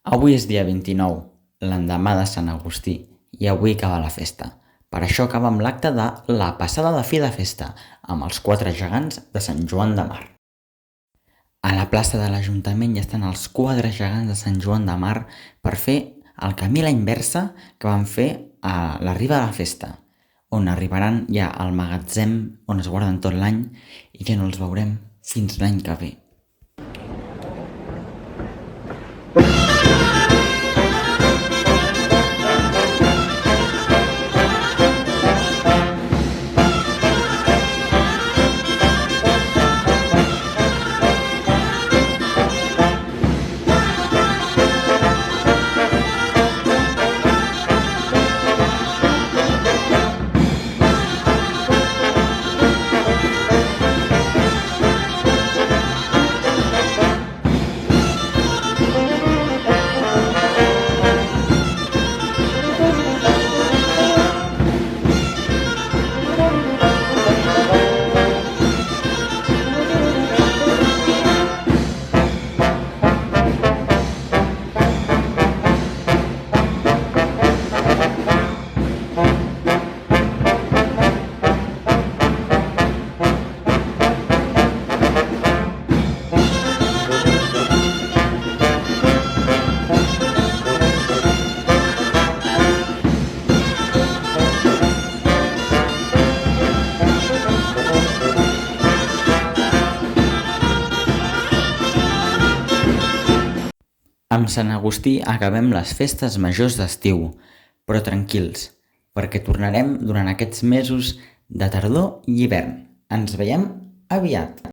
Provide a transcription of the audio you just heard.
Avui és dia 29, l'endemà de Sant Agustí, i avui acaba la festa. Per això acaba amb l'acte de la passada de fi de festa, amb els 4 gegants de Sant Joan de Mar. A la plaça de l'Ajuntament hi estan els 4 gegants de Sant Joan de Mar per fer el camí a la inversa que van fer a la riba de la festa, on arribaran ja al magatzem on es guarden tot l'any i ja no els veurem fins l'any que ve. Amb Sant Agustí acabem les festes majors d'estiu, però tranquils, perquè tornarem durant aquests mesos de tardor i hivern. Ens veiem aviat!